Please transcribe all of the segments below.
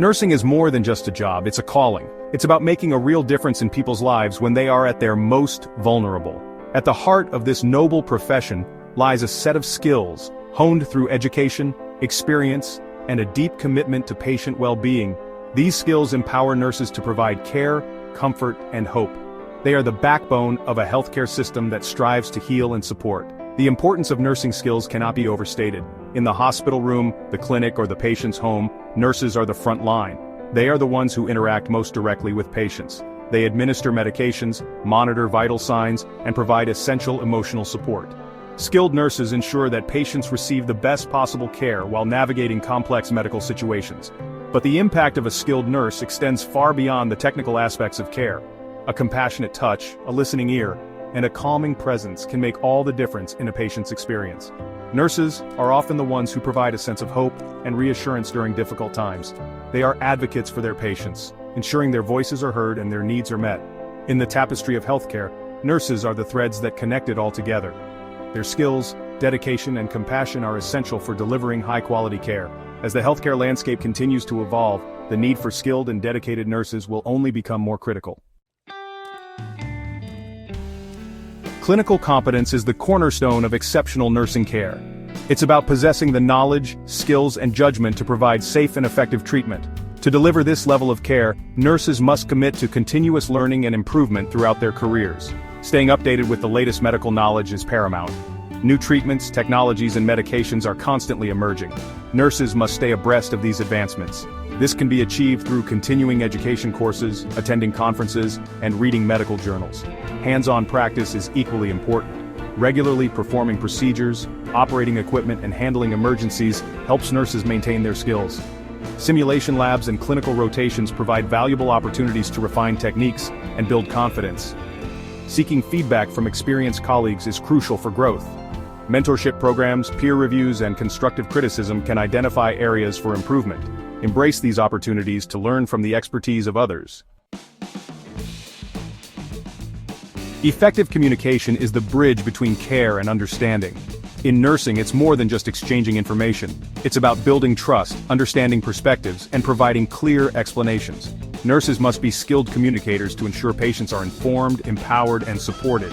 Nursing is more than just a job, it's a calling. It's about making a real difference in people's lives when they are at their most vulnerable. At the heart of this noble profession lies a set of skills, honed through education, experience, and a deep commitment to patient well-being. These skills empower nurses to provide care, comfort, and hope. They are the backbone of a healthcare system that strives to heal and support. The importance of nursing skills cannot be overstated. In the hospital room, the clinic, or the patient's home, nurses are the front line. They are the ones who interact most directly with patients. They administer medications, monitor vital signs, and provide essential emotional support. Skilled nurses ensure that patients receive the best possible care while navigating complex medical situations. But the impact of a skilled nurse extends far beyond the technical aspects of care. A compassionate touch, a listening ear, and a calming presence can make all the difference in a patient's experience. Nurses are often the ones who provide a sense of hope and reassurance during difficult times. They are advocates for their patients, ensuring their voices are heard and their needs are met. In the tapestry of healthcare, nurses are the threads that connect it all together. Their skills, dedication, and compassion are essential for delivering high-quality care. As the healthcare landscape continues to evolve, the need for skilled and dedicated nurses will only become more critical. Clinical competence is the cornerstone of exceptional nursing care. It's about possessing the knowledge, skills, and judgment to provide safe and effective treatment. To deliver this level of care, nurses must commit to continuous learning and improvement throughout their careers. Staying updated with the latest medical knowledge is paramount. New treatments, technologies, and medications are constantly emerging. Nurses must stay abreast of these advancements. This can be achieved through continuing education courses, attending conferences, and reading medical journals. Hands-on practice is equally important. Regularly performing procedures, operating equipment, and handling emergencies helps nurses maintain their skills. Simulation labs and clinical rotations provide valuable opportunities to refine techniques and build confidence. Seeking feedback from experienced colleagues is crucial for growth. Mentorship programs, peer reviews, and constructive criticism can identify areas for improvement. Embrace these opportunities to learn from the expertise of others. Effective communication is the bridge between care and understanding. In nursing, it's more than just exchanging information. It's about building trust, understanding perspectives, and providing clear explanations. Nurses must be skilled communicators to ensure patients are informed, empowered, and supported.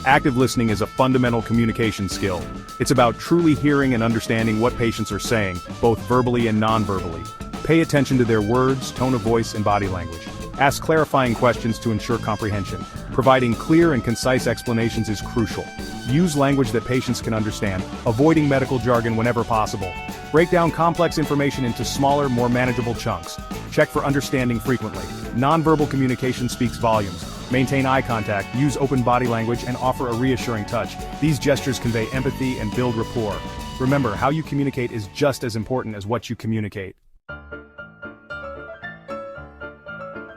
Active listening is a fundamental communication skill. It's about truly hearing and understanding what patients are saying, both verbally and non-verbally. Pay attention to their words, tone of voice, and body language. Ask clarifying questions to ensure comprehension. Providing clear and concise explanations is crucial. Use language that patients can understand, avoiding medical jargon whenever possible. Break down complex information into smaller, more manageable chunks. Check for understanding frequently. Nonverbal communication speaks volumes. Maintain eye contact, use open body language, and offer a reassuring touch. These gestures convey empathy and build rapport. Remember, how you communicate is just as important as what you communicate.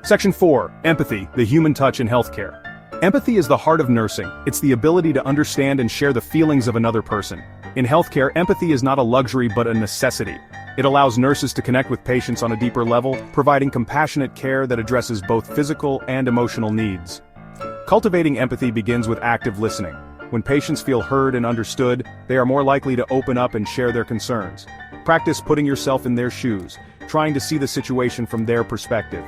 Section 4. Empathy, the human touch in healthcare. Empathy is the heart of nursing. It's the ability to understand and share the feelings of another person. In healthcare, empathy is not a luxury but a necessity. It allows nurses to connect with patients on a deeper level, providing compassionate care that addresses both physical and emotional needs. Cultivating empathy begins with active listening. When patients feel heard and understood, they are more likely to open up and share their concerns. Practice putting yourself in their shoes, trying to see the situation from their perspective.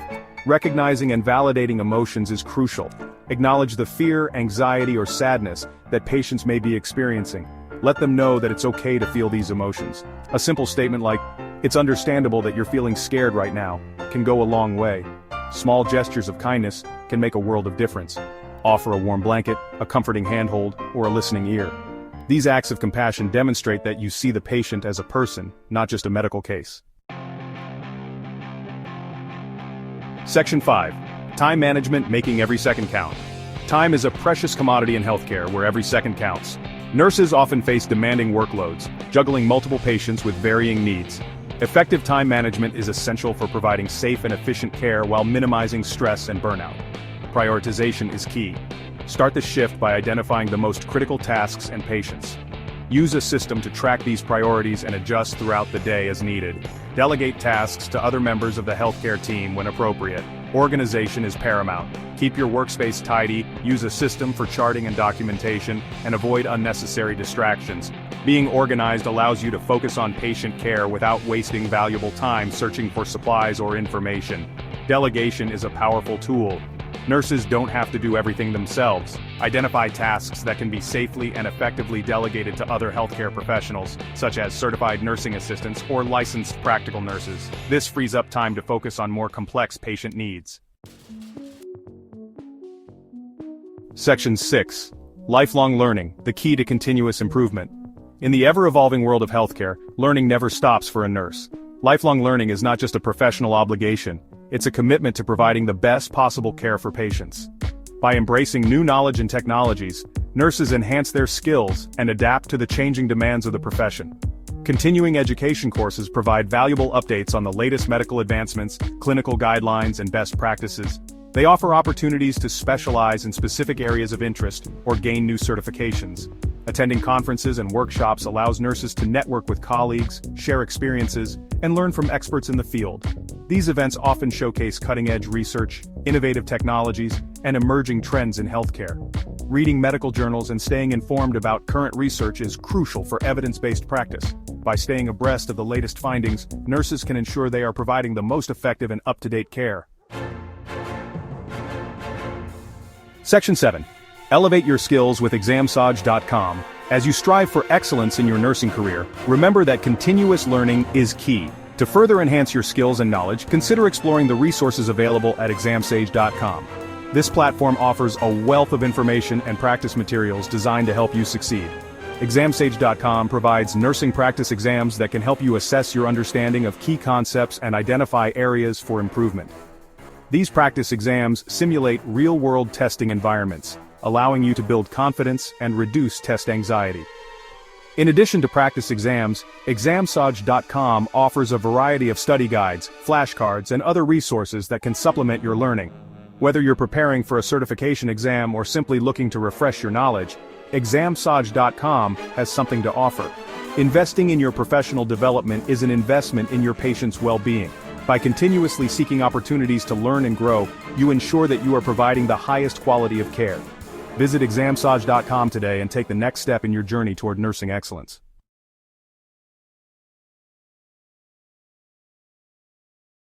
Recognizing and validating emotions is crucial. Acknowledge the fear, anxiety, or sadness that patients may be experiencing. Let them know that it's okay to feel these emotions. A simple statement like, "It's understandable that you're feeling scared right now," can go a long way. Small gestures of kindness can make a world of difference. Offer a warm blanket, a comforting handhold, or a listening ear. These acts of compassion demonstrate that you see the patient as a person, not just a medical case. Section 5. Time management, making every second count. Time is a precious commodity in healthcare where every second counts. Nurses often face demanding workloads, juggling multiple patients with varying needs. Effective time management is essential for providing safe and efficient care while minimizing stress and burnout. Prioritization is key. Start the shift by identifying the most critical tasks and patients. Use a system to track these priorities and adjust throughout the day as needed. Delegate tasks to other members of the healthcare team when appropriate. Organization is paramount. Keep your workspace tidy, use a system for charting and documentation, and avoid unnecessary distractions. Being organized allows you to focus on patient care without wasting valuable time searching for supplies or information. Delegation is a powerful tool. Nurses don't have to do everything themselves. Identify tasks that can be safely and effectively delegated to other healthcare professionals, such as certified nursing assistants or licensed practical nurses. This frees up time to focus on more complex patient needs. Section 6. Lifelong learning, the key to continuous improvement. In the ever-evolving world of healthcare, learning never stops for a nurse. Lifelong learning is not just a professional obligation, it's a commitment to providing the best possible care for patients. By embracing new knowledge and technologies, nurses enhance their skills and adapt to the changing demands of the profession. Continuing education courses provide valuable updates on the latest medical advancements, clinical guidelines, and best practices. They offer opportunities to specialize in specific areas of interest or gain new certifications. Attending conferences and workshops allows nurses to network with colleagues, share experiences, and learn from experts in the field. These events often showcase cutting-edge research, innovative technologies, and emerging trends in healthcare. Reading medical journals and staying informed about current research is crucial for evidence-based practice. By staying abreast of the latest findings, nurses can ensure they are providing the most effective and up-to-date care. Section 7. Elevate your skills with ExamSage.com. As you strive for excellence in your nursing career, remember that continuous learning is key. To further enhance your skills and knowledge, consider exploring the resources available at ExamSage.com. This platform offers a wealth of information and practice materials designed to help you succeed. ExamSage.com provides nursing practice exams that can help you assess your understanding of key concepts and identify areas for improvement. These practice exams simulate real-world testing environments, allowing you to build confidence and reduce test anxiety. In addition to practice exams, ExamSage.com offers a variety of study guides, flashcards, and other resources that can supplement your learning. Whether you're preparing for a certification exam or simply looking to refresh your knowledge, ExamSage.com has something to offer. Investing in your professional development is an investment in your patient's well-being. By continuously seeking opportunities to learn and grow, you ensure that you are providing the highest quality of care. Visit ExamSage.com today and take the next step in your journey toward nursing excellence.